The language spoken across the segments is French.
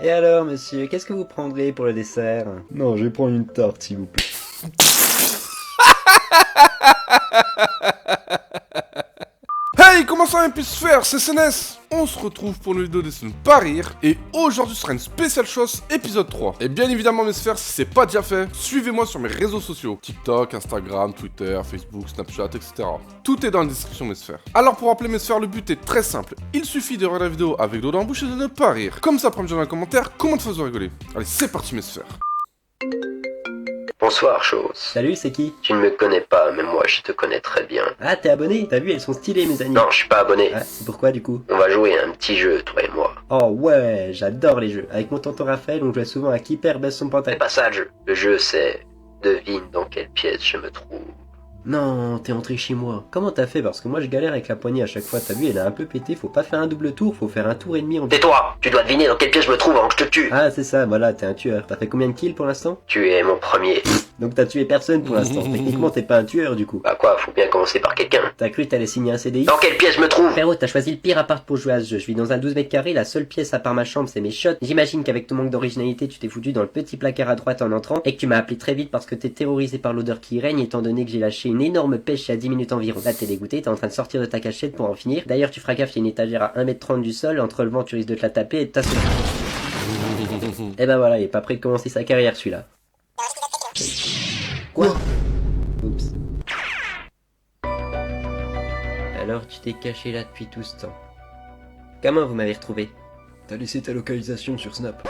Et alors, monsieur, qu'est-ce que vous prendrez pour le dessert? Non, je vais prendre une tarte, s'il vous plaît. Hey, comment ça on peut se faire, c'est CNES. On se retrouve pour une vidéo de ne pas rire, et aujourd'hui ce sera une spéciale chose, épisode 3. Et bien évidemment mes sphères, si c'est pas déjà fait, suivez-moi sur mes réseaux sociaux, TikTok, Instagram, Twitter, Facebook, Snapchat, etc. Tout est dans la description mes sphères. Alors pour rappeler mes sphères, le but est très simple, il suffit de regarder la vidéo avec l'eau dans la bouche et de ne pas rire. Comme ça, après me dire dans les commentaires comment te faisons rigoler. Allez, c'est parti mes sphères. Bonsoir, chose. Salut, c'est qui? Tu ne me connais pas, mais moi je te connais très bien. Ah, t'es abonné? T'as vu, elles sont stylées, mes amis. Non, je suis pas abonné. Ah, c'est pourquoi, du coup? On va jouer à un petit jeu, toi et moi. Oh ouais, j'adore les jeux. Avec mon tonton Raphaël, on jouait souvent à qui perd baisse son C'est pantalon. pas ça le jeu. Le jeu c'est... Devine dans quelle pièce je me trouve. Non, t'es entré chez moi. Comment t'as fait? Parce que moi je galère avec la poignée à chaque fois. T'as vu, elle est un peu pétée. Faut pas faire un double tour, faut faire un tour et demi en... Tais-toi. Tu dois deviner dans quelle pièce je me trouve avant que je te tue. Ah, c'est ça, voilà, t'es un tueur. T'as fait combien de kills pour l'instant? Tu es mon premier. Donc t'as tué personne pour l'instant. Techniquement, t'es pas un tueur du coup. Bah quoi, faut bien commencer par quelqu'un. T'as cru que t'allais signer un CDI? Dans quelle pièce je me trouve? Frérot, t'as choisi le pire appart pour jouer à ce jeu. Je vis dans un 12 mètres carrés, la seule pièce à part ma chambre, c'est mes shots. J'imagine qu'avec ton manque d'originalité, tu t'es foutu dans le petit placard à droite en entrant et que tu m'as appelé très vite parce que t'es terrorisé par l'odeur qui y règne étant donné que j'ai lâché une énorme pêche il y a 10 minutes environ. Là, t'es dégoûté, t'es en train de sortir de ta cachette pour en finir. D'ailleurs, tu feras gaffe, il y a une étagère à 1m30 du sol. Entre le vent, tu risques de te la taper et de t'asseoir. Et ben voilà, il est pas prêt de commencer sa carrière celui-là. Quoi? Oups. Alors tu t'es caché là depuis tout ce temps. Comment vous m'avez retrouvé? T'as laissé ta localisation sur Snap.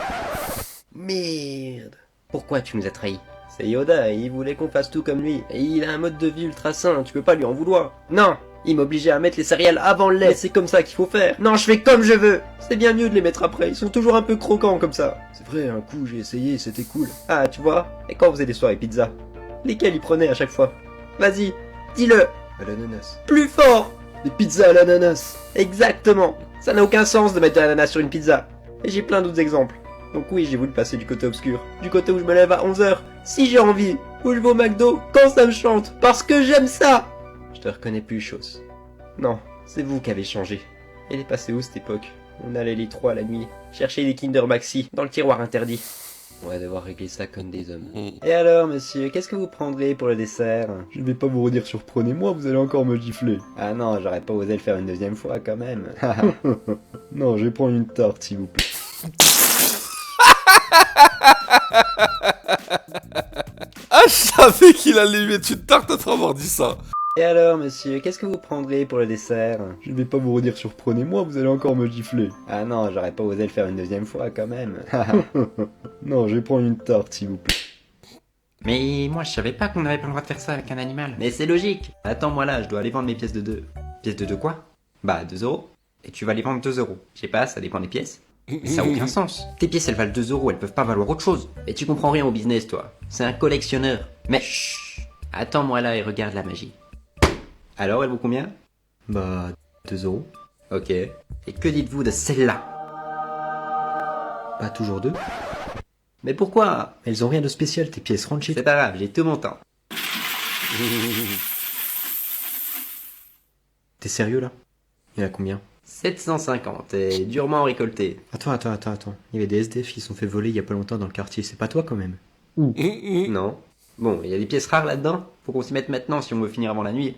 Merde. Pourquoi tu nous as trahis? C'est Yoda, il voulait qu'on fasse tout comme lui. Et il a un mode de vie ultra sain, tu peux pas lui en vouloir. Non, il m'obligeait à mettre les céréales avant le lait. Mais c'est comme ça qu'il faut faire. Non, je fais comme je veux. C'est bien mieux de les mettre après, ils sont toujours un peu croquants comme ça. C'est vrai, un coup j'ai essayé, c'était cool. Ah, tu vois? Et quand vous faisait des soirées pizza? Lesquelles il prenait à chaque fois? Vas-y, dis-le. À l'ananas. Plus fort. Des pizzas à l'ananas. Exactement. Ça n'a aucun sens de mettre de l'ananas sur une pizza. Et j'ai plein d'autres exemples. Donc oui, j'ai voulu passer du côté obscur. Du côté où je me lève à 11h, si j'ai envie. Où je vais au McDo, quand ça me chante. Parce que j'aime ça. Je te reconnais plus, chose. Non, c'est vous qui avez changé. Elle est passée où cette époque? On allait les trois la nuit, chercher des Kinder Maxi dans le tiroir interdit. On va devoir régler ça comme des hommes. Et alors, monsieur, qu'est-ce que vous prendrez pour le dessert? Je vais pas vous redire surprenez-moi, vous allez encore me gifler. Ah non, j'aurais pas osé le faire une deuxième fois quand même. Non, je vais prendre une tarte, s'il vous plaît. Ah, je savais qu'il allait mettre une tarte après avoir dit ça. Et alors, monsieur, qu'est-ce que vous prendrez pour le dessert? Je vais pas vous redire surprenez-moi, vous allez encore me gifler. Ah non, j'aurais pas osé le faire une deuxième fois quand même. Non, je vais prendre une tarte, s'il vous plaît. Mais moi je savais pas qu'on avait pas le droit de faire ça avec un animal. Mais c'est logique. Attends-moi là, je dois aller vendre mes pièces de 2. Pièces de quoi? Bah, 2 euros. Et tu vas les vendre 2 euros. Je sais pas, ça dépend des pièces. Mais ça a aucun sens. Tes pièces elles valent 2 euros, elles peuvent pas valoir autre chose. Mais tu comprends rien au business, toi. C'est un collectionneur. Mais chut. Attends-moi là et regarde la magie. Alors, elle vaut combien? Bah, 2 euros. Ok. Et que dites-vous de celle-là? Pas toujours 2. Mais pourquoi? Elles ont rien de spécial, tes pièces, rentre chez C'est pas grave, j'ai tout mon temps. T'es sérieux là? Il y en a combien? 750 et durement récolté. Attends. Il y avait des SDF qui se sont fait voler il y a pas longtemps dans le quartier, c'est pas toi quand même? Non. Bon, il y a des pièces rares là-dedans. Faut qu'on s'y mette maintenant si on veut finir avant la nuit.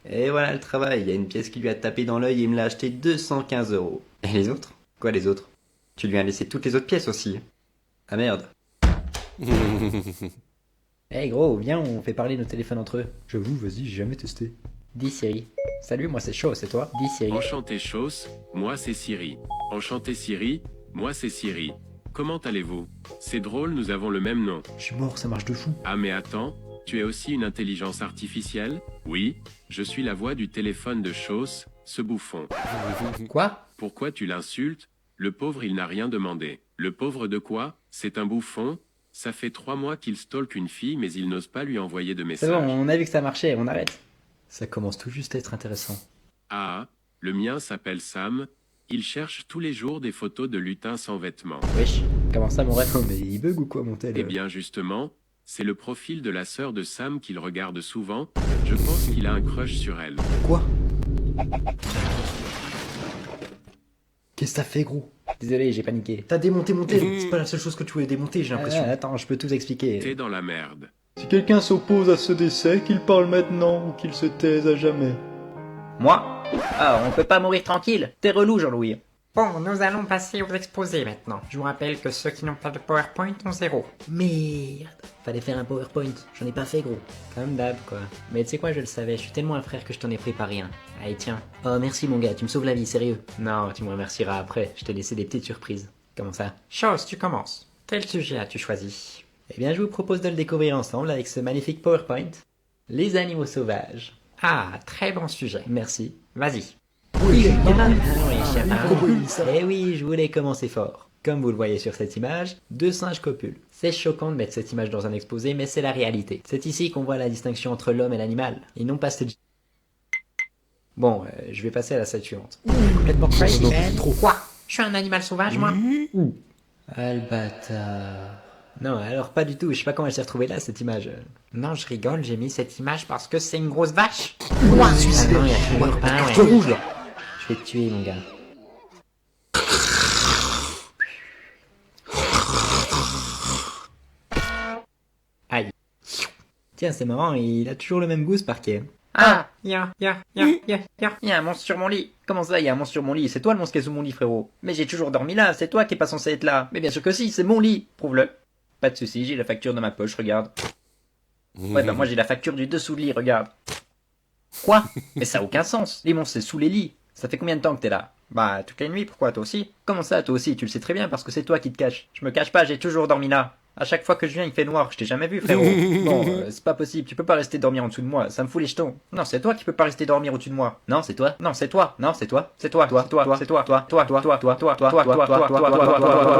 Et voilà le travail. Il y a une pièce qui lui a tapé dans l'œil et il me l'a acheté 215 euros. Et les autres? Quoi les autres? Tu lui as laissé toutes les autres pièces aussi. Ah merde. Hey gros, viens, on fait parler nos téléphones entre eux. J'avoue, vas-y, j'ai jamais testé. Dis Siri. Salut, moi c'est chaud, c'est toi? Dis Siri. Enchanté Chos, moi c'est Siri. Enchanté Siri, moi c'est Siri. Comment allez-vous? C'est drôle, nous avons le même nom. Je suis mort, ça marche de fou. Ah mais attends, tu es aussi une intelligence artificielle? Oui, je suis la voix du téléphone de Chos, ce bouffon. Quoi? Pourquoi tu l'insultes? Le pauvre il n'a rien demandé. Le pauvre de quoi? C'est un bouffon? Ça fait 3 mois qu'il stalk une fille mais il n'ose pas lui envoyer de C'est message. bon, on a vu que ça marchait, on arrête. Ça commence tout juste à être intéressant. Ah, le mien s'appelle Sam. Il cherche tous les jours des photos de lutins sans vêtements. Wesh, comment ça mon ref? Non mais il bug ou quoi mon tel? Eh bien justement, c'est le profil de la sœur de Sam qu'il regarde souvent. Je pense qu'il a un crush sur elle. Quoi? Qu'est-ce que t'as fait gros? Désolé, j'ai paniqué. T'as démonté mon thé, c'est pas la seule chose que tu voulais démonter, j'ai l'impression. Attends, je peux tout expliquer. T'es dans la merde. Si quelqu'un s'oppose à ce décès, qu'il parle maintenant ou qu'il se taise à jamais. Moi? Ah, on peut pas mourir tranquille. T'es relou, Jean-Louis. Bon, nous allons passer aux exposés maintenant. Je vous rappelle que ceux qui n'ont pas de PowerPoint ont 0. Merde. Fallait faire un PowerPoint. J'en ai pas fait, gros. Comme d'hab, quoi. Mais tu sais quoi, je le savais. Je suis tellement un frère que je t'en ai préparé un. Allez, tiens. Oh, merci, mon gars. Tu me sauves la vie, sérieux. Non, tu me remercieras après. Je t'ai laissé des petites surprises. Comment ça? Chose, tu commences. Quel sujet as-tu choisi? Eh bien, je vous propose de le découvrir ensemble avec ce magnifique PowerPoint. Les animaux sauvages. Ah, très bon sujet. Merci. Vas-y. Eh oui, je voulais commencer fort. Comme vous le voyez sur cette image, 2 singes copulent. C'est choquant de mettre cette image dans un exposé, mais c'est la réalité. C'est ici qu'on voit la distinction entre l'homme et l'animal, et non pas cette... Bon, je vais passer à la slide suivante. Complètement crazy, man. Quoi? Je suis un animal sauvage, moi? Albatar... Non, alors pas du tout, je sais pas comment elle s'est retrouvée là, cette image. Non, je rigole, j'ai mis cette image parce que c'est une grosse vache. Ah non, il y a toujours le Ah, feu ouais. rouge là. Je vais te tuer, mon gars. Aïe. Tiens, c'est marrant, il a toujours le même goût ce parquet. Ah, il y a un monstre sur mon lit. Comment ça, il y a un monstre sur mon lit? C'est toi le monstre qui est sous mon lit, frérot. Mais j'ai toujours dormi là, c'est toi qui est pas censé être là. Mais bien sûr que si, c'est mon lit. Prouve-le. Pas de soucis, j'ai la facture dans ma poche, regarde. Ouais, bah moi j'ai la facture du dessous de lit, regarde. Quoi? Mais ça a aucun sens. Les monstres, c'est sous les lits. Ça fait combien de temps que t'es là? Bah, toute la nuit, pourquoi toi aussi? Comment ça, toi aussi? Tu le sais très bien parce que c'est toi qui te caches. Je me cache pas, j'ai toujours dormi là. À chaque fois que je viens, il fait noir, je t'ai jamais vu, frérot. Bon, c'est pas possible, tu peux pas rester dormir en dessous de moi, ça me fout les jetons. Non, c'est toi qui peux pas rester dormir au-dessus de moi. Non, c'est toi. Non, c'est toi. Non, c'est toi. C'est toi. Toi, c'est toi.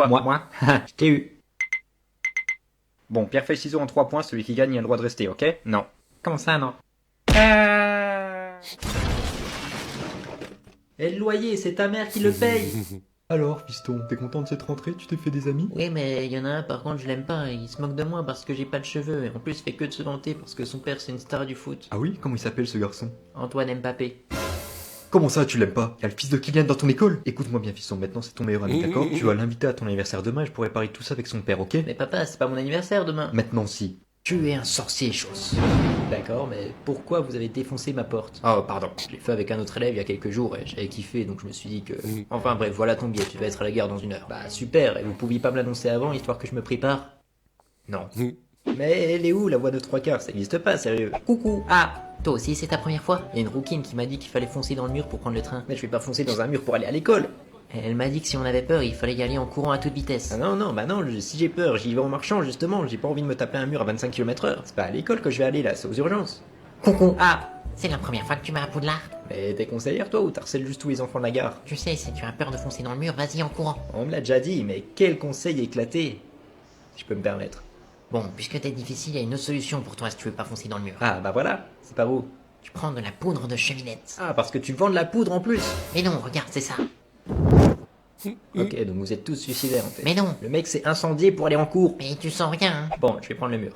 Moi. Je t'ai eu. Bon, pierre feuille ciseaux en 3 points, celui qui gagne a le droit de rester, ok? Non. Comment ça, non? Et le loyer, c'est ta mère qui le paye. Alors, fiston, t'es content de cette rentrée? Tu t'es fait des amis? Oui, mais il y en a un, par contre, je l'aime pas. Il se moque de moi parce que j'ai pas de cheveux. Et en plus, il fait que de se vanter parce que son père, c'est une star du foot. Ah oui? Comment il s'appelle ce garçon? Antoine Mbappé. Comment ça, tu l'aimes pas? Y'a le fils de Kylian dans ton école? Écoute-moi bien, fiston, maintenant c'est ton meilleur ami, d'accord? Tu vas l'inviter à ton anniversaire demain et je pourrai parler de tout ça avec son père, ok? Mais papa, c'est pas mon anniversaire demain. Maintenant, si. Tu es un sorcier, chose. D'accord, mais pourquoi vous avez défoncé ma porte? Oh, pardon, je l'ai fait avec un autre élève il y a quelques jours et j'avais kiffé, donc je me suis dit que... Enfin bref, voilà ton billet, tu vas être à la gare dans 1 heure. Bah super, et vous pouviez pas me l'annoncer avant, histoire que je me prépare? Non. Mais elle est où, la voie de 3/4? Ça existe pas, sérieux. Coucou. Ah, toi aussi, c'est ta première fois? Il y a une rouquine qui m'a dit qu'il fallait foncer dans le mur pour prendre le train. Mais je vais pas foncer dans un mur pour aller à l'école. Elle m'a dit que si on avait peur, il fallait y aller en courant à toute vitesse. Ah non, bah non, si j'ai peur, j'y vais en marchant, justement, j'ai pas envie de me taper un mur à 25 km/h. C'est pas à l'école que je vais aller, là, c'est aux urgences. Coucou. Ah, c'est la première fois que tu m'as à Poudlard? Mais t'es conseillère, toi, ou t'harcèles juste tous les enfants de la gare? Tu sais, si tu as peur de foncer dans le mur, vas-y en courant. On me l'a déjà dit, mais quel conseil éclaté, si je peux me permettre. Bon, puisque t'es difficile, il y a une autre solution pour toi si tu veux pas foncer dans le mur. Ah, bah voilà, c'est pas vous. Tu prends de la poudre de cheminette. Ah, parce que tu vends de la poudre en plus. Mais non, regarde, c'est ça. Ok, donc vous êtes tous suicidaires en fait. Mais non. Le mec s'est incendié pour aller en cours. Mais tu sens rien, hein. Bon, je vais prendre le mur.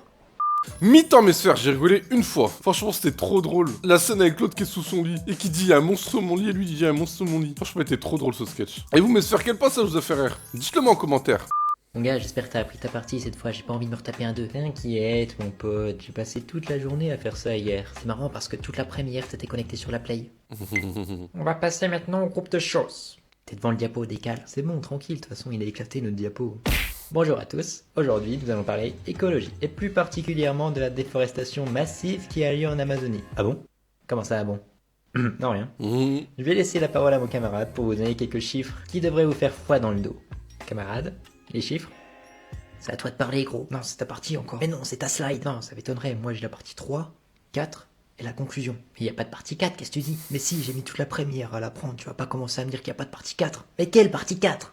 Mi-temps, mes sphères, j'ai rigolé une fois. Franchement, c'était trop drôle. La scène avec l'autre qui est sous son lit et qui dit il y a un monstre sur mon lit et lui dit il y a un monstre sur mon lit. Franchement, c'était trop drôle ce sketch. Et vous, mes sphères, quel passage vous a fait rire? Dites-le moi en commentaire. Mon gars, j'espère que t'as appris ta partie cette fois, j'ai pas envie de me retaper un 2. T'inquiète, mon pote, j'ai passé toute la journée à faire ça hier. C'est marrant parce que toute l'après-midi hier, t'étais connecté sur la play. On va passer maintenant au groupe de choses. T'es devant le diapo, décale. C'est bon, tranquille, de toute façon, il a éclaté notre diapo. Bonjour à tous, aujourd'hui nous allons parler écologie, et plus particulièrement de la déforestation massive qui a lieu en Amazonie. Ah bon? Comment ça, ah bon? Non, rien. Je vais laisser la parole à mon camarade pour vous donner quelques chiffres qui devraient vous faire froid dans le dos. Camarade, les chiffres? C'est à toi de parler, gros. Non, c'est ta partie encore. Mais non, c'est ta slide. Non, ça m'étonnerait, moi j'ai la partie 3, 4 et la conclusion. Mais y a pas de partie 4, qu'est-ce que tu dis? Mais si, j'ai mis toute l'après-midi à l'apprendre, tu vas pas commencer à me dire qu'il y a pas de partie 4. Mais quelle partie 4?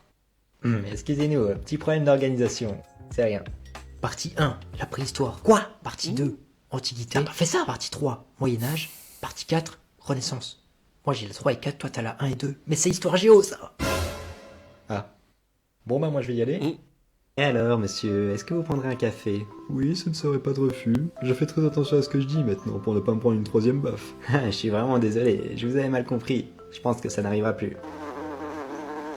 Excusez-nous, petit problème d'organisation, c'est rien. Partie 1, la préhistoire. Quoi? Partie 2, Antiquité. T'as pas fait ça? Partie 3, Moyen-Âge. Partie 4, Renaissance. Moi j'ai la 3 et 4, toi t'as la 1 et 2. Mais c'est histoire géo, ça. Ah. Bon bah moi je vais y aller. Et alors monsieur, est-ce que vous prendrez un café? Oui, ce ne serait pas de refus. Je fais très attention à ce que je dis maintenant pour ne pas me prendre une 3e baffe. Je suis vraiment désolé, je vous avais mal compris. Je pense que ça n'arrivera plus.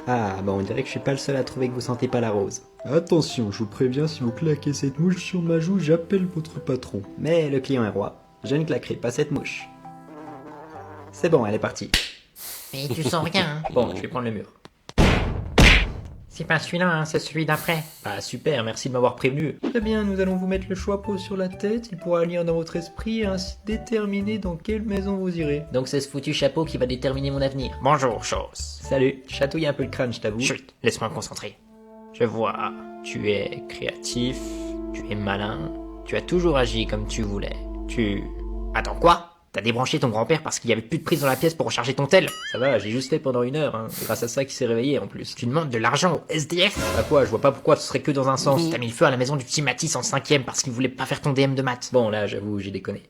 Ah, bah on dirait que je suis pas le seul à trouver que vous sentez pas la rose. Attention, je vous préviens, si vous claquez cette mouche sur ma joue, j'appelle votre patron. Mais le client est roi. Je ne claquerai pas cette mouche. C'est bon, elle est partie. Mais tu sens rien, hein. Bon, je vais prendre le mur. C'est pas celui-là, hein, c'est celui d'après. Ah super, merci de m'avoir prévenu. Très bien, nous allons vous mettre le chapeau sur la tête. Il pourra lire dans votre esprit et ainsi déterminer dans quelle maison vous irez. Donc c'est ce foutu chapeau qui va déterminer mon avenir. Bonjour, chose. Salut, chatouille un peu le crâne, je t'avoue. Chut, laisse-moi me concentrer. Je vois, tu es créatif, tu es malin, tu as toujours agi comme tu voulais. Attends, quoi? T'as débranché ton grand-père parce qu'il y avait plus de prise dans la pièce pour recharger ton tel? Ça va, j'ai juste fait pendant 1 heure, hein. C'est grâce à ça qu'il s'est réveillé en plus. Tu demandes de l'argent au SDF? Bah quoi, je vois pas pourquoi ce serait que dans un sens. T'as mis le feu à la maison du petit Matisse en 5ème parce qu'il voulait pas faire ton DM de maths. Bon là, j'avoue, j'ai déconné.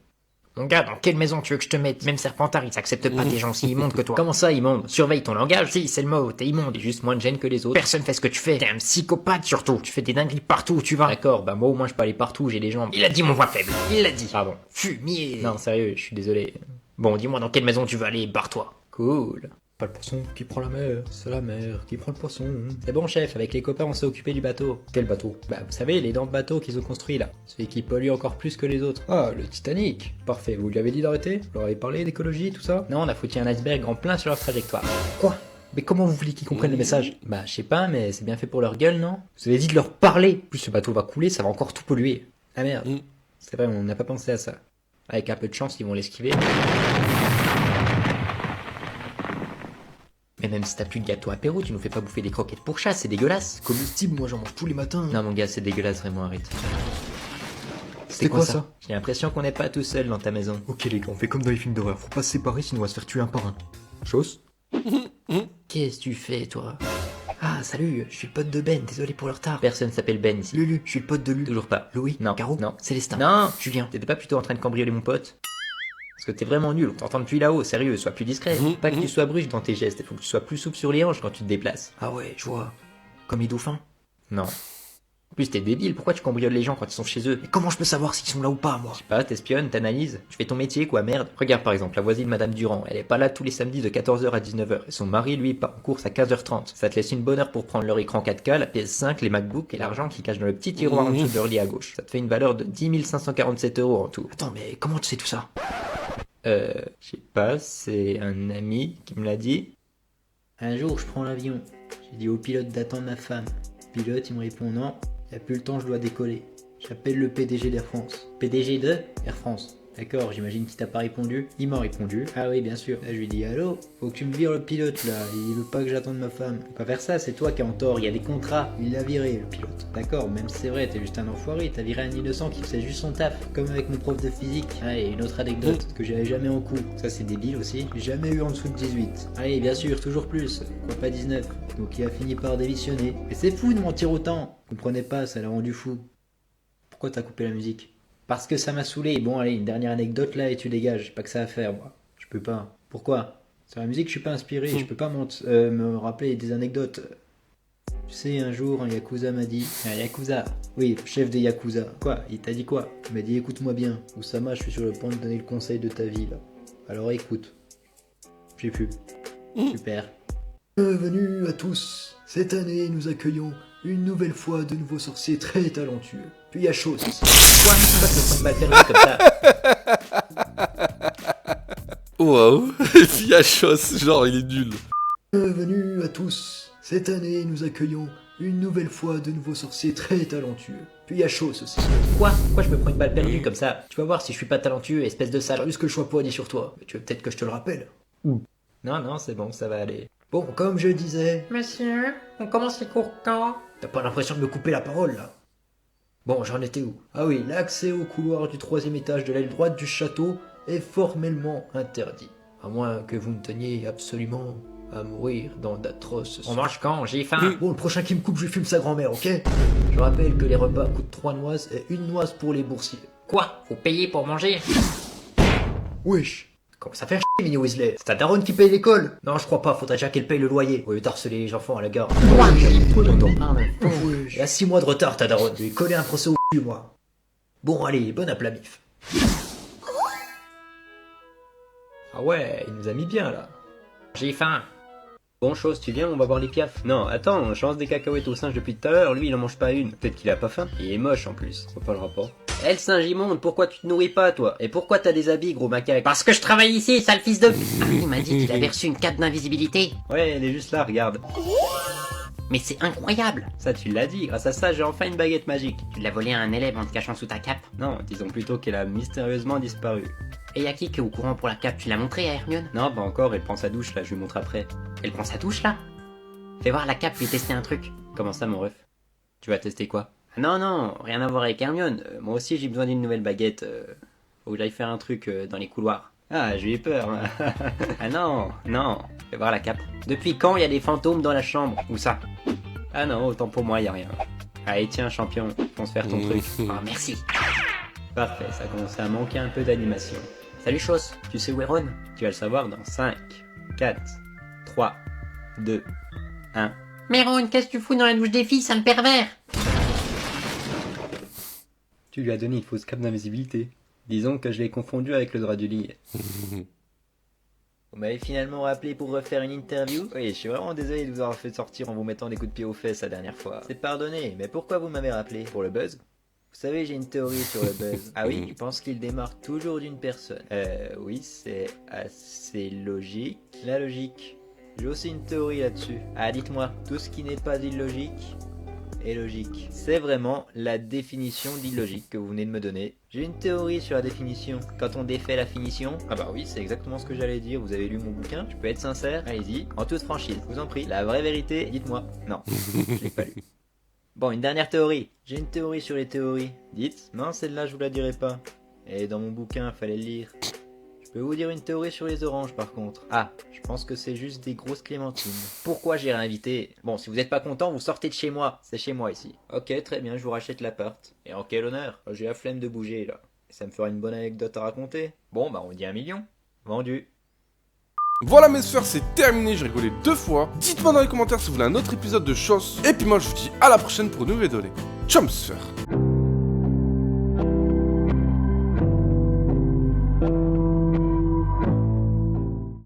Mon gars, dans quelle maison tu veux que je te mette? Même Serpentard, il s'accepte pas des gens aussi immondes que toi. Comment ça, immonde? Surveille ton langage. Si, c'est le mot, t'es immonde. J'ai juste moins de gêne que les autres. Personne fait ce que tu fais. T'es un psychopathe surtout. Tu fais des dingueries partout où tu vas. D'accord, bah moi au moins je peux aller partout où j'ai des jambes. Il a dit mon point faible. Il l'a dit. Pardon. Fumier. Non, sérieux, je suis désolé. Bon, dis-moi dans quelle maison tu veux aller, barre-toi. Cool. Pas le poisson qui prend la mer, c'est la mer qui prend le poisson. C'est bon chef, avec les copains on s'est occupé du bateau. Quel bateau? Bah vous savez, les dents de bateau qu'ils ont construit là. Celui qui pollue encore plus que les autres. Ah, le Titanic. Parfait, vous lui avez dit d'arrêter? Vous leur avez parlé d'écologie, tout ça? Non, on a foutu un iceberg en plein sur leur trajectoire. Quoi? Mais comment vous voulez qu'ils comprennent le message? Bah je sais pas, mais c'est bien fait pour leur gueule, non? Vous avez dit de leur parler. Plus ce bateau va couler, ça va encore tout polluer. Ah merde. C'est vrai, on n'a pas pensé à ça. Avec un peu de chance, ils vont l'esquiver. Mais même si t'as plus de gâteau apéro, tu nous fais pas bouffer des croquettes pour chat, c'est dégueulasse. Comestible, moi j'en mange tous les matins. Non mon gars, c'est dégueulasse, vraiment, arrête. C'était quoi ça? J'ai l'impression qu'on n'est pas tout seul dans ta maison. Ok les gars, on fait comme dans les films d'horreur, faut pas se séparer sinon on va se faire tuer un par un. Chose? Qu'est-ce que tu fais, toi? Ah salut, je suis le pote de Ben, désolé pour le retard. Personne s'appelle Ben ici. Lulu, je suis le pote de Lulu. Toujours pas. Louis? Non. Caro? Non. Célestin? Non. Julien? T'étais pas plutôt en train de cambrioler mon pote? Parce que t'es vraiment nul, on t'entend depuis là-haut, sérieux, sois plus discret. Pas que tu sois brusque dans tes gestes, il faut que tu sois plus souple sur les hanches quand tu te déplaces. Ah ouais, je vois. Comme les dauphins? Non. En plus t'es débile, pourquoi tu cambrioles les gens quand ils sont chez eux? Mais comment je peux savoir s'ils sont là ou pas, moi? Je sais pas, t'espionnes, t'analyses, tu fais ton métier quoi, merde. Regarde par exemple, la voisine Madame Durand, elle est pas là tous les samedis de 14h à 19h, et son mari lui part en course à 15h30. Ça te laisse une bonne heure pour prendre leur écran 4K, la PS5, les MacBooks et l'argent qui cache dans le petit tiroir en dessous de leur lit à gauche. Ça te fait une valeur de 10 547 € en tout. Attends, mais comment tu sais tout ça? Je sais pas, c'est un ami qui me l'a dit. Un jour, je prends l'avion. J'ai dit au pilote d'attendre ma femme. Le pilote, il me répond non, il n'y a plus le temps, je dois décoller. J'appelle le PDG d'Air France. PDG de Air France. D'accord, j'imagine qu'il t'a pas répondu. Il m'a répondu. Ah oui, bien sûr. Là, je lui dis allô, faut que tu me vires le pilote là. Il veut pas que j'attende ma femme. Faut pas faire ça, c'est toi qui es en tort. Il y a des contrats. Il l'a viré, le pilote. D'accord, même si c'est vrai, t'es juste un enfoiré. T'as viré un innocent qui faisait juste son taf. Comme avec mon prof de physique. Allez, une autre anecdote que j'avais jamais en cours. Ça, c'est débile aussi. J'ai jamais eu en dessous de 18. Allez, bien sûr, toujours plus. Pourquoi pas 19? Donc il a fini par démissionner. Mais c'est fou de mentir autant. Vous comprenez pas, ça l'a rendu fou. Pourquoi t'as coupé la musique? Parce que ça m'a saoulé. Bon, allez, une dernière anecdote là et tu dégages. J'ai pas que ça à faire, moi. Je peux pas. Pourquoi? Sur la musique, je suis pas inspiré. Je peux pas me rappeler des anecdotes. Tu sais, un jour, un Yakuza m'a dit... Un Yakuza? Oui, le chef des Yakuza. Quoi? Il t'a dit quoi? Il m'a dit écoute-moi bien. Oussama, je suis sur le point de donner le conseil de ta vie, là. Alors écoute. J'ai pu. Super. Bienvenue à tous. Cette année, nous accueillons une nouvelle fois de nouveaux sorciers très talentueux. Puis il y a chose aussi. Quoi? Pourquoi tu me prends mal comme ça? Waouh. Et puis il y a chose, genre il est nul. Bienvenue à tous. Cette année, nous accueillons une nouvelle fois de nouveaux sorciers très talentueux. Puis il y a chose aussi. Quoi? Pourquoi je me prends une balle perdue comme ça? Tu vas voir si je suis pas talentueux, espèce de sale. Juste que le choix poigné sur toi. Mais tu veux peut-être que je te le rappelle. Non, non, c'est bon, ça va aller. Bon, comme je disais... Monsieur, on commence les cours quand? T'as pas l'impression de me couper la parole, là? Bon, j'en étais où? Ah oui, l'accès au couloir du 3e étage de l'aile droite du château est formellement interdit. À moins que vous ne teniez absolument à mourir dans d'atroces... On mange quand? J'ai faim. Bon, le prochain qui me coupe, je lui fume sa grand-mère, ok? Je rappelle que les repas coûtent 3 noises et 1 noise pour les boursiers. Quoi? Faut payer pour manger? Wesh! Comment ça fait chier, Mini Weasley? C'est ta daronne qui paye l'école? Non, je crois pas, faudrait déjà qu'elle paye le loyer. Au lieu d'harceler les enfants à la gare. Wesh! Et à 6 mois de retard, ta daronne. Je lui ai collé un procès au cul, moi. Bon, allez, bon aplamif. Ah ouais, il nous a mis bien là. J'ai faim. Bon, chose, tu viens, on va voir les piafs. Non, attends, on change des cacahuètes au singe depuis tout à l'heure, lui il en mange pas une. Peut-être qu'il a pas faim. Il est moche en plus, c'est pas le rapport. Eh le singe immonde, pourquoi tu te nourris pas toi? Et pourquoi t'as des habits gros macaque? Parce que je travaille ici, sale fils de... Ah, il m'a dit qu'il avait reçu une cape d'invisibilité. Ouais, elle est juste là, regarde. Mais c'est incroyable. Ça tu l'as dit, grâce à ça j'ai enfin une baguette magique. Tu l'as volé à un élève en te cachant sous ta cape. Non, disons plutôt qu'elle a mystérieusement disparu. Et y'a qui est au courant pour la cape? Tu l'as montré à Hermione? Non, pas encore, elle prend sa douche là, je lui montre après. Elle prend sa douche là? Fais voir la cape, lui tester un truc. Comment ça mon ref? Tu vas tester quoi? Ah non, non, rien à voir avec Hermione. Moi aussi j'ai besoin d'une nouvelle baguette. Faut que j'aille faire un truc dans les couloirs. Ah, j'ai eu peur. Ah non, non. Fais voir la cape. Depuis quand il y a des fantômes dans la chambre? Où ça? Ah non, autant pour moi, y a rien. Allez, tiens, champion, fonce faire ton truc. Oh, merci. Parfait, ça commence à manquer un peu d'animation. Salut, Chausse, tu sais où est Ron? Tu vas le savoir dans 5, 4, 3, 2, 1. Mais Ron, qu'est-ce que tu fous dans la douche des filles, sale pervers? Tu lui as donné une fausse cape d'invisibilité. Disons que je l'ai confondu avec le drap du lit. Vous m'avez finalement rappelé pour refaire une interview? Oui, je suis vraiment désolé de vous avoir fait sortir en vous mettant des coups de pied aux fesses la dernière fois. C'est pardonné, mais pourquoi vous m'avez rappelé? Pour le buzz? Vous savez, j'ai une théorie sur le buzz. Ah oui, je pense qu'il démarre toujours d'une personne. Oui, c'est assez logique. La logique. J'ai aussi une théorie là-dessus. Ah, dites-moi, tout ce qui n'est pas illogique est logique. C'est vraiment la définition d'illogique que vous venez de me donner. J'ai une théorie sur la définition. Quand on défait la finition... Ah bah oui, c'est exactement ce que j'allais dire. Vous avez lu mon bouquin? Je peux être sincère? Allez-y, en toute franchise, je vous en prie. La vraie vérité, dites-moi. Non, je l'ai pas lu. Bon, une dernière théorie. J'ai une théorie sur les théories. Dites? Non, celle-là, je vous la dirai pas. Et dans mon bouquin, fallait le lire. Je peux vous dire une théorie sur les oranges, par contre. Ah, je pense que c'est juste des grosses clémentines. Pourquoi j'ai réinvité? Bon, si vous êtes pas content, vous sortez de chez moi. C'est chez moi, ici. Ok, très bien, je vous rachète l'appart. Et en quel honneur? J'ai la flemme de bouger, là. Ça me fera une bonne anecdote à raconter. Bon, bah on dit 1 million. Vendu. Voilà mes sphères, c'est terminé, j'ai rigolé 2 fois. Dites-moi dans les commentaires si vous voulez un autre épisode de Chausse. Et puis moi je vous dis à la prochaine pour une nouvelle vidéo. Ciao mes sphères.